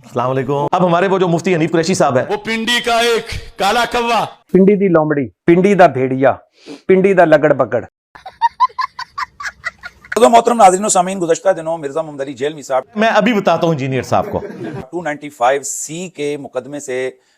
अस्सलाम वालेकुम। अब हमारे वो जो मुफ्ती हनीफ कुरैशी साहब है, वो पिंडी का एक काला कौवा, पिंडी दी लोमड़ी, पिंडी दा भेड़िया, पिंडी दा लगड़ बगड़। तो मोहतरम नाज़रीन व सामीन, गुज़श्ता दिनों मिर्जा मोहम्मद अली जेलमी साहब मैं अभी बताता हूँ इंजीनियर साहब को, 295C के मुकदमे से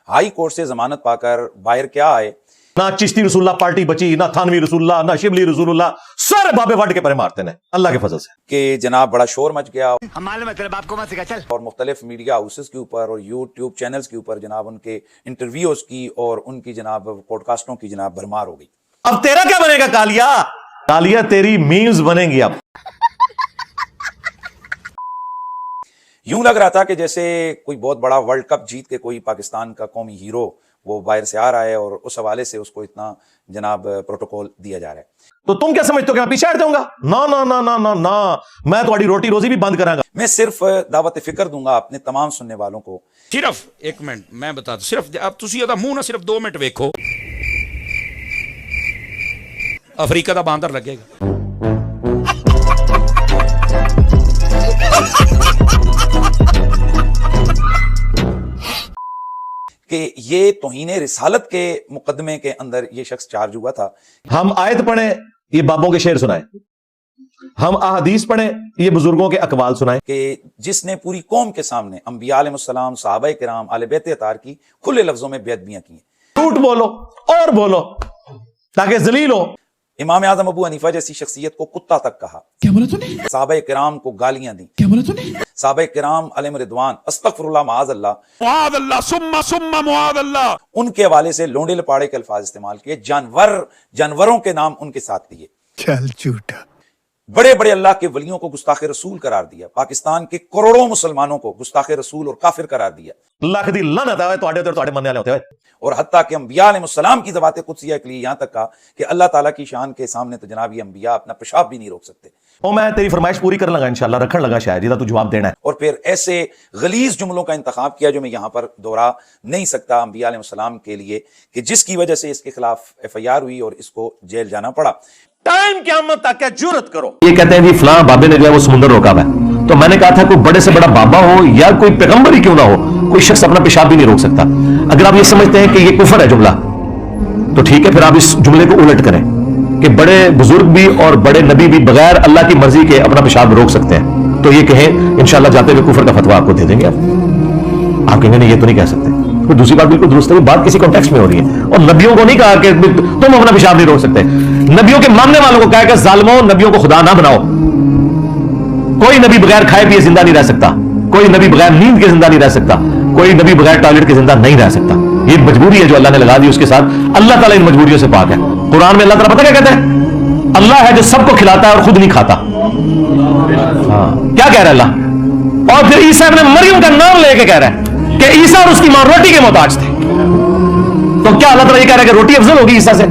हाई कोर्ट से जमानत पाकर बाहर क्या आए। ना चिश्ती रसूलुल्लाह पार्टी बची, ना थानवी रसूलुल्लाह, ना शिबली रसूलुल्लाह, सारे बाबे वाट के परे मारते हैं अल्लाह के फजल से। कि जनाब बड़ा शोर मच गया हमारे मतलब आपको मत सिखा चल। और मुख्तलिफ मीडिया हाउसेस के ऊपर और यूट्यूब चैनल्स के ऊपर जनाब उनके इंटरव्यूज की और उनकी जनाब पॉडकास्टों की जनाब भरमार हो गई। अब तेरा क्या बनेगा कालिया? कालिया तेरी मीम्स बनेंगी अब। यूं लग रहा था कि जैसे कोई बहुत बड़ा वर्ल्ड कप जीत के कोई पाकिस्तान का कौमी हीरो वो बाहर से आ रहा है और उस हवाले से उसको इतना जनाब प्रोटोकॉल दिया जा रहा है। तो तुम क्या समझते हो कि मैं पीछे हट जाऊंगा? ना ना ना ना ना ना, मैं तुम्हारी रोटी रोजी भी बंद करांगा। मैं सिर्फ दावत फिक्र दूंगा अपने तमाम सुनने वालों को। सिर्फ एक मिनट मैं बता दूं, सिर्फ अब तुसी ओदा मुंह ना सिर्फ 2 मिनट वेखो, अफ्रीका दा बांदर लगेगा। कि ये तौहीने रिसालत के मुकदमे के अंदर ये शख्स चार्ज हुआ था। हम आयत पढ़े, ये बाबों के शेर सुनाए, हम अहदीस पढ़े, ये बुजुर्गों के अकवाल सुनाए। कि जिसने पूरी कौम के सामने अंबिया अलैहिस्सलाम, सहाबा किराम, आले बैत अतार की खुले लफ्जों में बेअदबियां की। झूठ बोलो और बोलो ताकि जलील हो। इमाम आजम अबू हनीफा जैसी शख्सियत को कुत्ता तक कहा। क्या बोला तूने? सहाबा किराम को गालियां दी। क्या बोला तूने? सहाबा किराम अलैहिम रिदवान अस्तगफिरुल्लाह माअज़ल्लाह, मुआज़ल्लाह सुम्मा सुम्मा मुआज़ल्लाह, उनके हवाले से लोंडे लपाड़े के अल्फाज इस्तेमाल किए। जानवरों के नाम उनके साथ लिए। चल झूठा। बड़े बड़े अल्लाह के वलियों को गुस्ताख रसूल करार दिया। पाकिस्तान के करोड़ों मुसलमानों को गुस्ताख रसूल और काफिर करार दिया। लख दी लानत आवे तुहाडे ते तुहाडे मनने वाले होते हुए। और हत्ता कि अंबिया अलैहिस्सलाम की ज़बात कुदसिया के लिए यहां तक कहा कि अल्लाह ताला की शान के सामने तो जनाब ये अंबिया अपना पेशाब भी नहीं रोक सकते। ओ मैं तेरी फरमाइश पूरी करने लगा, इंशाल्लाह रखने लगा शायद जिदा तू जवाब देना है। और फिर ऐसे गलीज जुमलों का इंतखाब किया जो मैं यहां पर दोहरा नहीं सकता अंबिया अलैहिस्सलाम के लिए, कि जिसकी वजह से इसके खिलाफ FIR हुई और इसको जेल जाना पड़ा। टाइम क़यामत तक क्या जुर्रत करो। ये कहते हैं जी फलां बाबे ने जो है वो समुंदर रोका हुआ है। तो मैंने कहा था कोई बड़े से बड़ा बाबा हो या कोई पैगंबर ही क्यों ना हो, कोई शख्स अपना पेशाब भी नहीं रोक सकता। अगर आप ये समझते हैं कि ये कुफर है जुमला, तो ठीक है, फिर आप इस जुमले को उलट करें कि बड़े बुजुर्ग भी और बड़े नबी भी बगैर अल्लाह की मर्जी के अपना पेशाब रोक सकते हैं। तो ये कहें इंशाल्लाह जाते हुए कुफर का फतवा आपको दे देंगे। आप कहेंगे नहीं ये तो नहीं कह सकते। फिर दूसरी बात बिल्कुल दुरुस्त है, बात किसी कॉन्टेक्स्ट में हो रही है। और नबियों को नहीं कहा कि तुम अपना पेशाब नहीं रोक सकते। नबियों के मानने वालों को कहा कि जालिमों, नबियों को खुदा ना बनाओ। कोई नबी बगैर खाए पिए जिंदा नहीं रह सकता, कोई नबी बगैर नींद के जिंदा नहीं रह सकता, कोई नबी बगैर टॉयलेट के जिंदा नहीं रह सकता। ये मजबूरी है जो अल्लाह ने लगा दी, उसके साथ अल्लाह ताला इन मजबूरियों से पाक है। कुरान में अल्लाह ताला पता क्या कहता है? अल्लाह है जो सबको खिलाता है और खुद नहीं खाता। हाँ, क्या कह रहा है अल्लाह? और फिर ईसा ने मरियम का नाम लेके कह रहा है कि ईसा और उसकी मां रोटी के मोहताज थे। तो क्या अल्लाह ताला ये कह रहा है कि रोटी अफजल होगी ईसा से?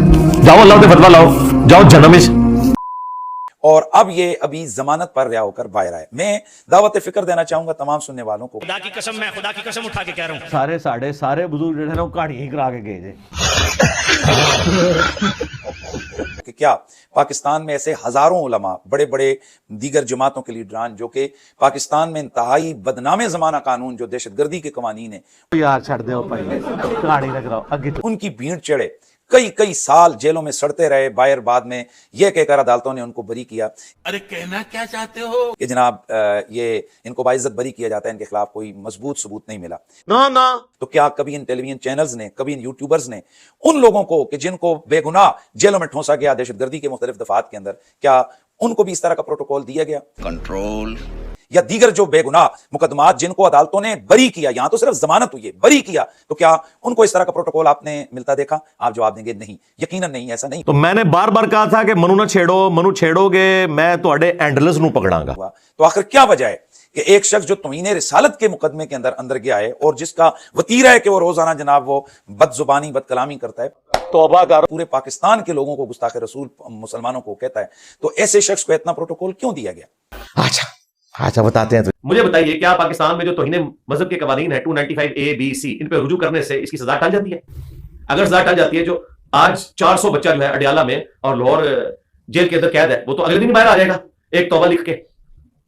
जाओ अल्लाह से फतवा लाओ, जाओ जन्नत। और अब ये अभी जमानत पर रिहा होकर बाहर आए। मैं दावत फिक्र देना चाहूंगा तमाम सुनने वालों को। खुदा की कसम, मैं खुदा की कसम उठा के कह रहा हूं, सारे साढ़े सारे बुजुर्ग जो है ना वो कहानी ही करा के गए थे कि क्या पाकिस्तान में ऐसे हजारों उलमा, बड़े बड़े दीगर जमातों के लीडरान जो कि पाकिस्तान में इंतहाई बदनामे जमाना कानून जो दहशतगर्दी के कवानीन है यार छड़ दो भाई, कहानी ना कराओ आगे। उनकी भीड़ चढ़े, कई कई साल जेलों में सड़ते रहे। बाहर बाद में यह कहकर अदालतों ने उनको बरी किया। अरे कहना क्या चाहते हो कि जनाब ये इनको बाइज्जत बरी किया जाता है, इनके खिलाफ कोई मजबूत सबूत नहीं मिला। ना ना, तो क्या कभी इन टेलीविजन चैनल्स ने, कभी इन यूट्यूबर्स ने उन लोगों को कि जिनको बेगुनाह जेलों में ठोंसा गया दहशतगर्दी के मुख्तलिफ दफात के अंदर, क्या उनको भी इस तरह का प्रोटोकॉल दिया गया? कंट्रोल या दीगर जो बेगुनाह मुकदमात जिनको अदालतों ने बरी किया, यहां तो सिर्फ जमानत हुई है, बरी किया, तो क्या उनको इस तरह का प्रोटोकॉल आपने मिलता देखा? आप जवाब देंगे नहीं, यकीनन नहीं, ऐसा नहीं। तो मैंने बार बार कहा था कि मनु ना छेड़ो, मनु छेड़ोगे मैं तुहाडे एंडलस नू पकड़ांगा। तो आखिर क्या वजह है कि एक शख्स जो तौहीने रिसालत के मुकदमे के अंदर गया है और जिसका वतीरा है कि वो रोजाना जनाब वो बदजुबानी बदकलामी करता है, तौबा कर, पूरे पाकिस्तान के लोगों को गुस्ताख रसूल मुसलमानों को कहता है, तो ऐसे शख्स को इतना प्रोटोकॉल क्यों दिया गया? अच्छा बताते हैं। तो मुझे बताइए क्या पाकिस्तान में जो तौहीन मजहब के कवानीन है 295A, B, C, इन पे रुजू करने से इसकी सजा टल जाती है? अगर सजा टल जाती है, जो आज 400 बच्चा जो है अडियाला में और लाहौर जेल के अंदर कैद है, वो तो अगले दिन बाहर आ जाएगा एक तौबा लिख के।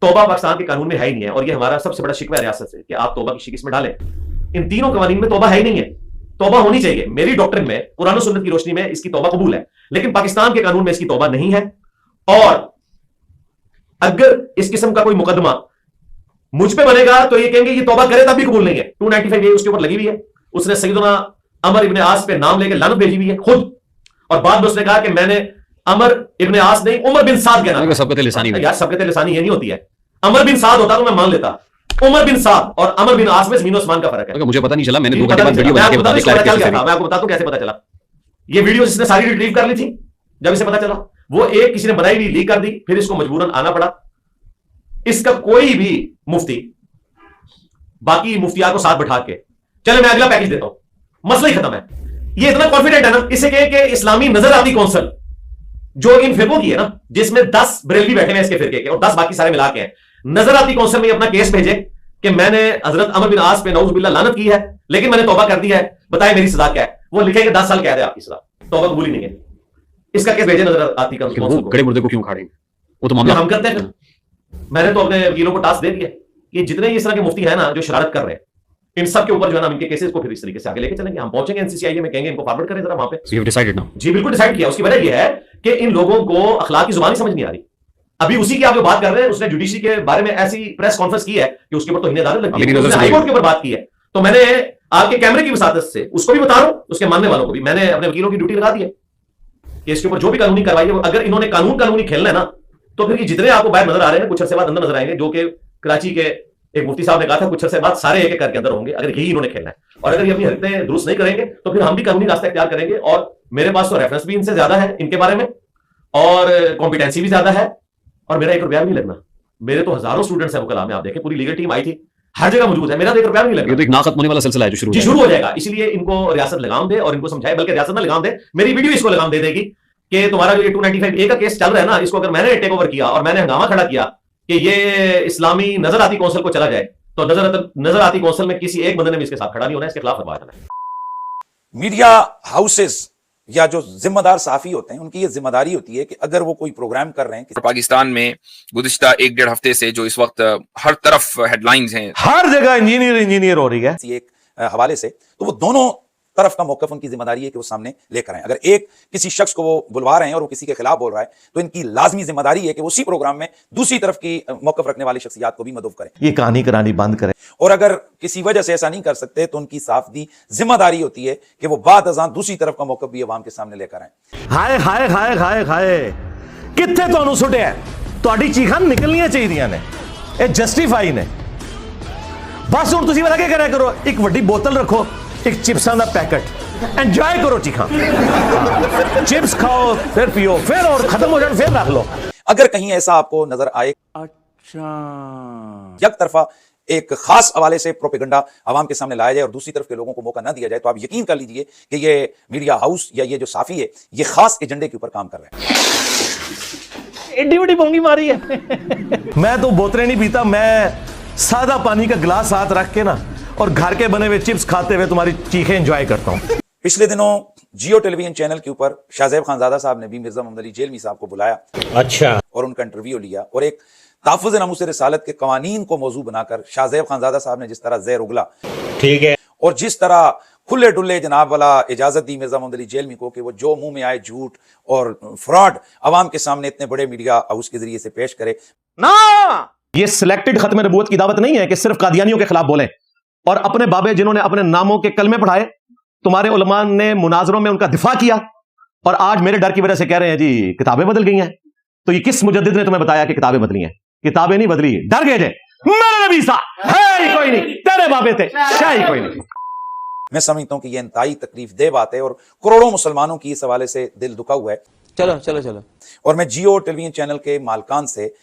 तौबा पाकिस्तान के कानून में है ही नहीं है, और ये हमारा सबसे बड़ा शिकवा है रियासत से कि आप तौबा की शिक इसमें डालें। इन तीनों कवानीन में तौबा है ही नहीं है। तौबा होनी चाहिए, मेरी डॉक्ट्रिन में कुरान और सुन्नत की रोशनी में इसकी तौबा कबूल है, लेकिन पाकिस्तान के कानून में इसकी तौबा नहीं है। और अगर इस किस्म का कोई मुकदमा मुझ पे बनेगा तो ये कहेंगे ये तौबा करे तब भी कबूल नहीं है। 295 ये उसके ऊपर लगी हुई है। उसने सैयदना अमर इब्ने आस पे नाम लेके लानत भेजी हुई है खुद, और बाद में उसने कहा कि मैंने अमर इब्ने आस नहीं उमर बिन साद के नाम। सबकत लिसानी यार सबकत लिसानी ये नहीं होती है। अमर बिन साद होता तो मैं मान लेता, उमर बिन साद और अमर बिन आस में जमीन आसमान का फर्क है। मुझे पता नहीं चला, मैंने 2 पता घंटे बाद नहीं वीडियो चला। बना के बता दिया। मैं आपको बताता हूं कैसे पता चला। ये वीडियो जिसने सारी रिट्रीव कर ली थी, जब इसे पता चला वो एक किसी ने बनाई हुई लीक कर दी, फिर इसको मजबूरन आना पड़ा। इसका कोई भी मुफ्ती बाकी मुफ्तियार को साथ बैठा के चले मैं अगला पैकेज देता हूं, मसला ही खत्म है। ये इतना कॉन्फिडेंट है ना, इसे कहे कि इस्लामी नजराती कौंसिल जो इन फिरकों की है ना, जिसमें 10 बरेलवी बैठे हैं इसके फिरके के और 10 बाकी सारे मिला के हैं, नजराती कौंसिल में अपना केस भेजे कि मैंने हजरत अमर बिन आस पे नऊजुबिल्लाह लानत की है, लेकिन मैंने तौबा कर दी है, बताए मेरी सजा क्या है। वो लिखेंगे 10 साल कैद है आपकी सजा, तौबा कबूल ही नहीं है। इसका केस भेजे नजराती कौंसिल को। खड़े मुर्दे को क्यों खाड़ेंगे, वो तो मामला हम करते हैं। मैंने तो अपने वकीलों को टास्क दे दिया कि जितने इस तरह के मुफ्ती हैं ना जो शरारत कर रहे हैं, इन सब के ऊपर जो है ना इनके केसेस को फिर इस तरीके से आगे लेके चलेंगे। हम पहुंचेंगे एनसीसीआई में, कहेंगे इनको फॉरवर्ड करें जरा वहां पे। So you have decided now? जी बिल्कुल डिसाइड किया। उसकी वजह यह है कि इन लोगों को अखलाक की जुबान ही समझ नहीं आ रही। अभी उसी की आप जो बात कर रहे हैं, उसने जुडिशरी के बारे में ऐसी प्रेस कॉन्फ्रेंस की है कि उसके ऊपर तो हिनेदारत लगी है। उसने हाईकोर्ट के ऊपर बात की है, तो मैंने आपके कैमरे की वसातत से उसको भी बता रहा हूं, उसके मानने वालों को भी मैंने अपने वकीलों की ड्यूटी लगा दी है कि इसके ऊपर जो भी कानूनी कार्रवाई है, अगर इन्होंने कानूनी खेलना है ना, तो फिर जितने आपको बाहर नजर आ रहे हैं कुछ अरसे बाद अंदर नजर आएंगे, जो कि कराची के एक मुफ्ती साहब ने कहा था कुछ अरसे बाद सारे एक एक करके अंदर होंगे, अगर यही इन्होंने खेलना है। और अगर ये अपनी हरकतें दुरुस्त नहीं करेंगे तो फिर हम भी कानूनी रास्ता इख्तियार करेंगे। और मेरे पास तो रेफरेंस भी इनसे ज्यादा है इनके बारे में, और कॉम्पिटेंसी भी ज्यादा है, और मेरा 1 रुपया भी नहीं लगना। मेरे तो हजारों स्टूडेंट्स हैं वो कला में, आप देखें पूरी लीगल टीम आई थी, हर जगह मौजूद है, मेरा तो 1 रुपया भी नहीं लगना। ये तो एक ना खत्म होने वाला सिलसिला है जो शुरू हो जाएगा। इसलिए इनको रियासत लगाम दे और इनको समझाए, बल्कि रियासत ना लगाम दे, मेरी वीडियो इसको लगाम दे देगी कि तुम्हारा जो ये 295A का केस चल रहा है ना, इसको अगर मैंने टेक ओवर किया और मैंने हंगामा खड़ा किया कि ये इस्लामी नजराती कौंसिल को चला जाए, तो नजराती कौंसिल में किसी एक बंदे ने भी इसके साथ खड़ा नहीं होना है, इसके खिलाफ फतवा देना है। मीडिया हाउसेस या जो जिम्मेदार सहाफी होते हैं, उनकी ये जिम्मेदारी होती है कि अगर वो कोई प्रोग्राम कर रहे हैं। पाकिस्तान में गुज़िश्ता 1-1.5 हफ्ते से जो इस वक्त हर तरफ हेडलाइंस हैं, हर जगह इंजीनियर हो रही है एक हवाले से, तो वो दोनों तरफ का मौकफ उनकी जिम्मेदारी है कि वो सामने लेकर आए। अगर एक किसी शख्स को वो बुलवा रहे हैं और वो किसी के खिलाफ बोल रहा है, तो इनकी लाजमी जिम्मेदारी है कि वो उसी प्रोग्राम में दूसरी तरफ की मौकफ रखने वाली शख्सियात को भी मदद करें, ये कहानी करानी बंद करें। और अगर किसी वजह से ऐसा नहीं कर सकते तो उनकी साफदी जिम्मेदारी होती है कि वो बाद अज़ां दूसरी तरफ का मौकफ भी अवाम के सामने लेकर आए। हाय हाय हाय हाय हाय कित्थे तुहानू सुटिया, तुहाडी चीखां निकलनियां चाहिए ने, ये जस्टिफाई ने। बस हुण तुसीं पता क्या करा करो, एक वड्डी बोतल रखो, एक चिप्सां दा पैकेट, एंजॉय करो चीखां, चिप्स खाओ, फिर पियो, फिर और खत्म हो जाए फिर रख लो। अगर कहीं ऐसा आपको नजर आए, अच्छा एक तरफा एक खास हवाले से प्रोपेगेंडा आवाम के सामने लाया जाए और दूसरी तरफ के लोगों को मौका ना दिया जाए, तो आप यकीन कर लीजिए कि ये मीडिया हाउस या ये जो साफी है, ये खास एजेंडे के ऊपर काम कर रहे हैं। एडी बड़ी बोंगी मारी है। मैं तो बोतलें नहीं पीता, मैं सादा पानी का गिलास हाथ रख के ना और घर के बने हुए चिप्स खाते हुए तुम्हारी चीखें एंजॉय करता हूं। पिछले दिनों जियो टेलीविजन चैनल के ऊपर शाहजेब खानजादा साहब ने भी मिर्जा मोहम्मद अली जेलमी साहब को बुलाया, अच्छा, और उनका इंटरव्यू लिया, और एक ताफ़ुज़ नामूस रिसालत के कवानीन को मौजू बनाकर शाहजेब खानजादा साहब ने जिस तरह ज़हर उगला, ठीक है, और जिस तरह खुले डुल्ले जनाब वाला इजाजत दी मिर्जा मोहम्मद अली जेलमी को कि वो जो मुंह में आए झूठ और फ्रॉड अवाम के सामने इतने बड़े मीडिया हाउस के जरिए से पेश करे ना। ये सिलेक्टेड खत्म नबूवत की दावत नहीं है कि सिर्फ कादियानियों के खिलाफ बोलें, और अपने बाबे जिन्होंने अपने नामों के कलमे पढ़ाए, तुम्हारे उलमा ने मुनाजरों में उनका दिफा किया, और आज मेरे डर की वजह से कह रहे हैं जी किताबें बदल गई हैं। तो ये किस मुजद्दिद ने तुम्हें बताया कि किताबें बदली हैं? किताबें नहीं बदली, डर गए थे। मेरे नबी साहब है ही कोई नहीं, तेरे बाबे थे, शाही कोई नहीं। मैं समझता हूं कि यह इंतहाई तकलीफ दे बात है और करोड़ों मुसलमानों की इस हवाले से दिल दुखा हुआ है। चलो चलो चलो। और मैं जियो टेलीविजन चैनल के मालकान से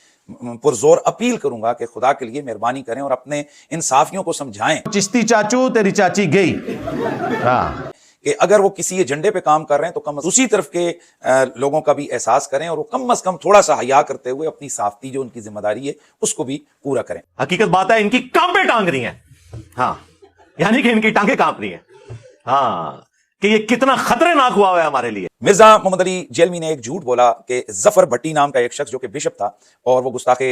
पुरजोर अपील करूंगा कि खुदा के लिए मेहरबानी करें और अपने इन साफियों को समझाएं, चिश्ती चाचू तेरी चाची गई, कि अगर वो किसी एजेंडे पे काम कर रहे हैं तो कम दूसरी तरफ के लोगों का भी एहसास करें, और वो कम अज कम थोड़ा सा हया करते हुए अपनी साफती जो उनकी जिम्मेदारी है उसको भी पूरा करें। हकीकत बात है इनकी कांपे टांग रही हैं, हाँ, यानी कि इनकी टांगे कांप रही हैं, हाँ, कि ये कितना खतरनाक हुआ है हमारे लिए। मिर्जा मोहम्मद अली जेलमी ने एक झूठ बोला कि जफर भट्टी नाम का एक शख्स जो कि बिशप था और वो गुस्ताखे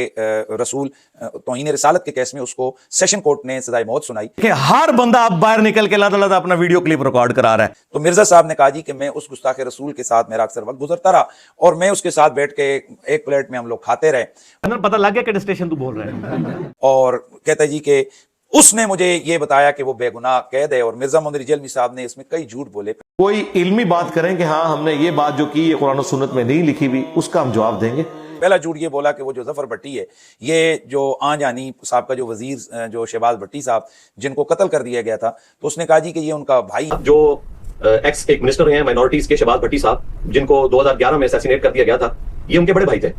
रसूल तौहीन रिसालत के केस में उसको सेशन कोर्ट ने सजाए मौत सुनाई कि हर बंदा अब बाहर निकल के अल्लाह अपना वीडियो क्लिप रिकॉर्ड करा रहा है। तो मिर्जा साहब ने कहा जी कि मैं उस गुस्ताखे रसूल के साथ मेरा अक्सर वक्त गुजरता रहा और मैं उसके साथ बैठ के एक प्लेट में हम लोग खाते रहे। पता लग गया कि स्टेशन तू बोल रहे हैं। और कहता जी कि उसने मुझे ये बताया कि वो बेगुनाह कैद है। और मिर्जा मोहम्मद अली जेलमी साहब ने इसमें कई झूठ बोले। कोई इल्मी बात करें कि हाँ हमने ये बात जो की ये कुरान और सुन्नत में नहीं लिखी हुई, उसका हम जवाब देंगे। पहला झूठ ये बोला कि वो जो जफर भट्टी है, ये जो आंजानी साहब का जो वजीर जो शहबाज भट्टी साहब जिनको कत्ल कर दिया गया था, तो उसने कहा जी कि ये उनका भाई जो एक्स एक मिनिस्टर हैं माइनॉरिटीज के शहबाज भट्टी साहब, जिनको 2011 में असैसिनेट कर दिया गया था, ये उनके बड़े भाई थे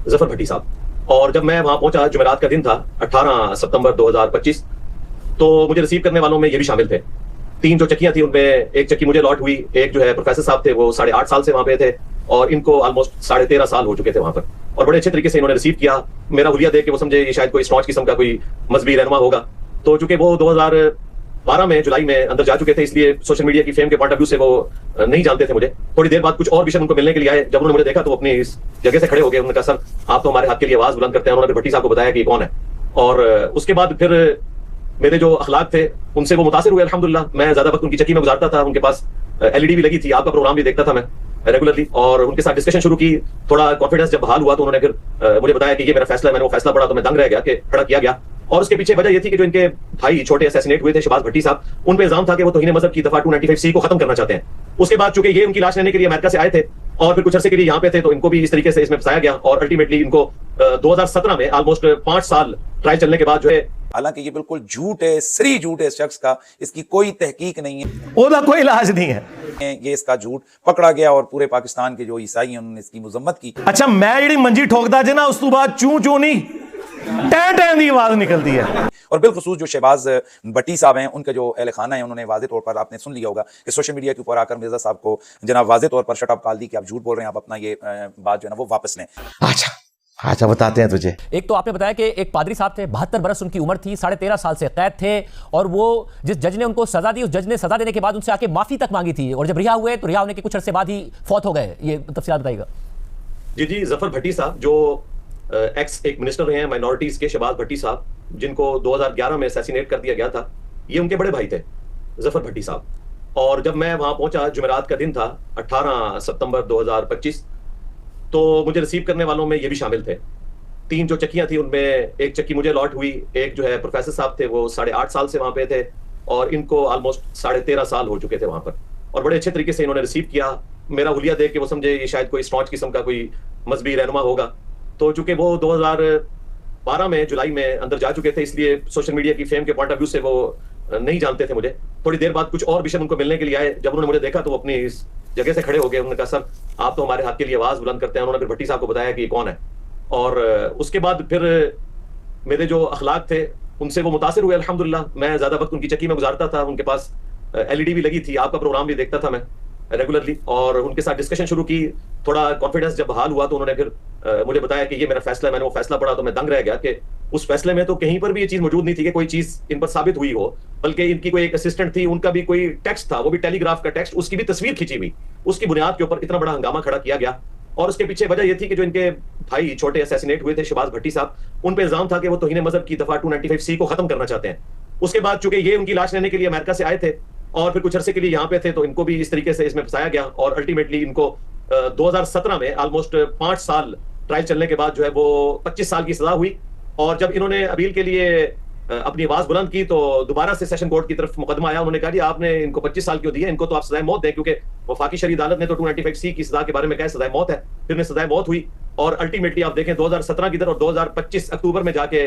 जफर भट्टी साहब। और जब मैं वहां पहुंचा, जुमेरात का दिन था 18 सितंबर 2025, तो मुझे रिसीव करने वालों में ये भी शामिल थे। 3 जो चक्कियां थी उनमें एक चक्की मुझे लॉट हुई, एक जो है प्रोफेसर साहब थे वो 8.5 साल से वहां पे थे और इनको ऑलमोस्ट 13.5 साल हो चुके थे वहां पर, और बड़े अच्छे तरीके से इन्होंने रिसीव किया। मेरा हुलिया देख के वो समझे ये शायद कोई स्टॉच किस्म का कोई मजहबी रहनुमा होगा। तो चूंकि वो 2012 में जुलाई में अंदर जा चुके थे, इसलिए सोशल मीडिया की फेम के पॉइंट ऑफ व्यू से वो नहीं जानते थे मुझे। थोड़ी देर बाद कुछ और विषय उनको मिलने के लिए आए। जब उन्होंने मुझे देखा तो अपनी इस जगह से खड़े हो गए। उन्होंने कहा सर आप तो हमारे हाथ के लिए आवाज बुलंद करते हैं। उन्होंने भट्टी साहब को बताया कि कौन है, और उसके बाद फिर मेरे जो अखलाक थे उनसे वो मुतासिर हुए अल्हम्दुलिल्लाह। मैं ज्यादा वक्त उनकी चक्की में गुजारता था, उनके पास एलईडी भी लगी थी, आपका प्रोग्राम भी देखता था मैं रेगुलरली, और उनके साथ डिस्कशन शुरू की। थोड़ा कॉन्फिडेंस जब बहाल हुआ तो उन्होंने फिर मुझे बताया कि ये मेरा फैसला है। मैंने वो फैसला पढ़ा तो मैं दंग रह गया कि खड़ा किया गया। और उसके पीछे वजह ये थी कि जो इनके भाई छोटे असैसिनेट हुए थे शहबाज भट्टी साहब, उन पे इल्जाम था कि वो तौहीन मजहब की दफा 295C को खत्म करना चाहते हैं। उसके बाद चूंकि ये उनकी लाश लेने के लिए अमेरिका से आए थे और फिर कुछ अरसे के लिए यहाँ पे थे, तो इनको भी इस तरीके से इसमें फंसाया गया और अल्टीमेटली इनको 2017 में ऑलमोस्ट 5 साल ट्रायल चलने के बाद जो है, हालांकि ये बिल्कुल झूठ है, सरी झूठ है इस शख्स का, इसकी कोई तहकीक नहीं है, ओदा कोई इलाज नहीं है। ये इसका झूठ पकड़ा गया और पूरे पाकिस्तान के जो ईसाई हैं उन्होंने इसकी मुजम्मत की। अच्छा मैं जी मंजी ठोकदा जे ना उस तो बाद चू चू नहीं टैं टैं दी आवाज निकलती है। और बिलखुसूस जो शहबाज भट्टी साहब हैं, उनका जो अहल खाना है, उन्होंने वाज़े तौर पर, आपने सुन लिया होगा कि सोशल मीडिया के ऊपर आकर मिर्जा साहब को जनाब वाज़े तौर पर शट अप कॉल दी कि आप झूठ बोल रहे हैं, आप अपना ये बात जो है ना वो वापस लें। अच्छा बताते हैं तुझे। एक तो आपने बताया कि एक पादरी साहब थे, 72 बरस उनकी उम्र थी, 13.5 साल से कैद थे, और वो जिस जज ने उनको सजा दी, उस जज ने सजा देने के बाद उनसे आके माफी तक मांगी थी, और जब रिहा हुए तो रिहा होने के कुछ अरसे बाद ही फौत हो गए। ये तफसीलात बताइएगा। जी जफर भट्टी साहब जो एक्स एक मिनिस्टर हैं माइनॉरिटीज के शहबाज भट्टी साहब, जिनको 2011 में असैसिनेट कर दिया गया था, ये उनके बड़े भाई थे जफर भट्टी साहब। और जब मैं वहां पहुंचा, जुमेरात का दिन था 18 सितंबर 2025, तो मुझे रिसीव करने वालों में ये भी शामिल थे। 3 जो चक्कियां थी उनमें एक चक्की मुझे लॉट हुई, एक जो है प्रोफेसर साहब थे वो 8.5 साल से वहां पे थे और इनको ऑलमोस्ट 13.5 साल हो चुके थे वहां पर, और बड़े अच्छे तरीके से इन्होंने रिसीव किया। मेरा हुलिया देख के वो समझे ये शायद कोई स्टॉच किस्म का कोई मजहबी रहनुमा होगा। तो चूंकि वो 2012 में जुलाई में अंदर जा चुके थे, इसलिए सोशल मीडिया की फेम के पॉइंट ऑफ व्यू से वो नहीं जानते थे मुझे। थोड़ी देर बाद कुछ और विषय उनको मिलने के लिए आए। जब उन्होंने मुझे देखा तो अपनी इस जगह से खड़े हो गए। उन्होंने कहा सर आप तो हमारे हाथ के लिए आवाज बुलंद करते हैं। उन्होंने फिर भट्टी साहब को बताया कि कौन है, और उसके बाद फिर मेरे जो अखलाक थे उनसे वो मुतासिर हुए अल्हम्दुलिल्लाह। मैं ज्यादा वक्त उनकी चक्की में गुजारता था, उनके पास एलईडी भी लगी थी, आपका प्रोग्राम भी देखता था मैं रेगुलरली, और उनके साथ डिस्कशन शुरू की। थोड़ा कॉन्फिडेंस जब बहाल हुआ तो उन्होंने फिर मुझे बताया कि ये मेरा फैसला है। मैंने वो फैसला पढ़ा तो मैं दंग रह गया कि उस फैसले में तो कहीं पर भी ये चीज मौजूद नहीं थी कि कोई चीज इन पर साबित हुई हो, बल्कि इनकी कोई एक असिस्टेंट थी, उनका भी कोई टेक्स्ट था, वो भी टेलीग्राफ का टेक्स्ट, उसकी भी तस्वीर खींची हुई, उसकी बुनियाद के ऊपर इतना बड़ा हंगामा खड़ा किया गया। और उसके पीछे वजह यह थी कि जो इनके भाई छोटे असैसिनेट हुए थे शहबाज भट्टी साहब, उन पे इल्जाम था कि वो तौहीन मजहब की दफा 295C को खत्म करना चाहते हैं। उसके बाद चूंकि ये उनकी लाश लेने के लिए अमेरिका से आए थे और फिर कुछ अरसे के लिए यहाँ पे थे, तो इनको भी इस तरीके से इसमें फंसाया गया और अल्टीमेटली इनको 2017 में ऑलमोस्ट 5 साल ट्रायल चलने के बाद जो है वो 25 साल की सजा हुई। और जब इन्होंने अपील के लिए अपनी आवाज बुलंद की तो दोबारा से सेशन कोर्ट की तरफ मुकदमा आया। उन्होंने कहा जी आपने इनको 25 साल क्यों दिए, इनको तो आप सजाए मौत दें, क्योंकि वफाकी शरई अदालत ने तो 295C की सजा के बारे में कहा सजाए मौत है। फिर सजाए मौत हुई और अल्टीमेटली आप देखें 2017 की तरफ और 2025 अक्टूबर में जाके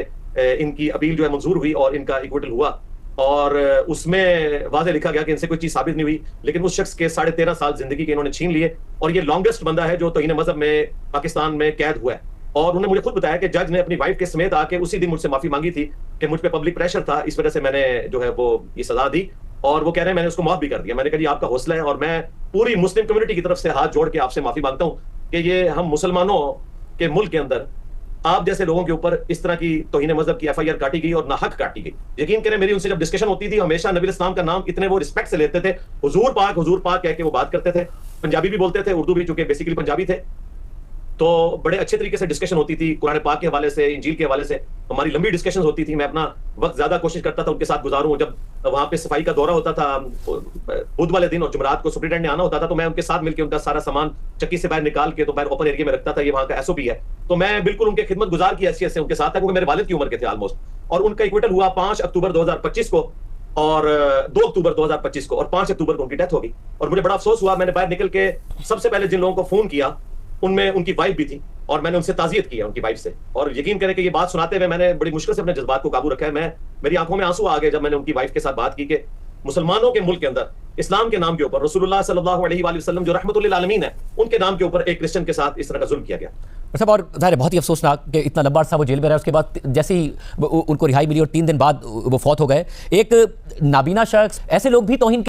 इनकी अपील जो है मंजूर हुई और इनका इक्विटल हुआ। और उसमें वाज़े लिखा गया कि इनसे कोई चीज साबित नहीं हुई, लेकिन उस शख्स के 13.5 साल जिंदगी के इन्होंने छीन लिए। और ये लॉन्गेस्ट बंदा है जो तौहीन मजहब में पाकिस्तान में कैद हुआ है। और उन्होंने मुझे खुद बताया कि जज ने अपनी वाइफ के समेत आके उसी दिन मुझसे माफी मांगी थी कि मुझ पे पब्लिक प्रेशर था, इस वजह से मैंने जो है वो ये सजा दी। और वो कह रहे हैं मैंने उसको माफ भी कर दिया। मैंने कहा जी आपका हौसला है और मैं पूरी मुस्लिम कम्युनिटी की तरफ से हाथ जोड़ के आपसे माफी मांगता हूँ कि ये हम मुसलमानों के मुल्क के अंदर आप जैसे लोगों के ऊपर इस तरह की तौहीन मजहब की FIR काटी गई और नाहक काटी गई। यकीन करें मेरी उनसे जब डिस्कशन होती थी हमेशा नबी इस्लाम का नाम इतने वो रिस्पेक्ट से लेते थे, हुजूर पाक कह के वो बात करते थे। पंजाबी भी बोलते थे, उर्दू भी, चूंकि बेसिकली पंजाबी थे, तो बड़े अच्छे तरीके से डिस्कशन होती थी कुरान पाक के हवाले से, इंजील के हवाले से हमारी लंबी डिस्कशन होती थी। मैं अपना वक्त ज्यादा कोशिश करता था उनके साथ गुजारूं। जब वहां पे सफाई का दौरा होता था बुध वाले दिन और जुमरात को सुप्रीटेंडेंट ने आना होता था, तो मैं उनके साथ मिलकर उनका सारा सामान चक्की से बाहर निकाल के तो बाहर ओपन एरिया में रखता था। ये वहां का SOP है। तो मैं बिल्कुल उनके खिदमत गुजार की हैसियत से उनके साथ था, क्योंकि मेरे वालिद की उम्र के थे ऑलमोस्ट। और उनका इक्विटल हुआ 5 अक्टूबर 2025 को और 2 अक्टूबर 2025 को, और 5 अक्टूबर को उनकी डेथ हो गई। और मुझे बड़ा अफसोस हुआ। मैंने बाहर निकल के सबसे पहले जिन लोगों को फोन किया उनमें उनकी वाइफ भी थी, और मैंने उनसे ताज़ियत की है उनकी वाइफ से। और यकीन करें कि ये बात सुनाते हुए मैंने बड़ी मुश्किल से अपने जज्बात को काबू रखा है। मेरी आंखों में आंसू आ गए जब मैंने उनकी वाइफ के साथ बात की कि मुसलमानों के मुल्क के अंदर इस्लाम के नाम के ऊपर रसूलुल्लाह सल्लल्लाहु अलैहि वसल्लम जो रहमतुल लिल आलमीन है, उनके नाम के ऊपर एक क्रिश्चियन के साथ इस तरह का जुल्म किया गया। साहब, और ज़ाहिर है बहुत ही अफसोसनाक कि इतना लंबा अर्सा वो जेल में रहा, उसके बाद जैसे ही उनको रिहाई मिली और 3 दिन बाद वो फौत हो गए। एक नाबीना शख्स, ऐसे लोग भी तौहीन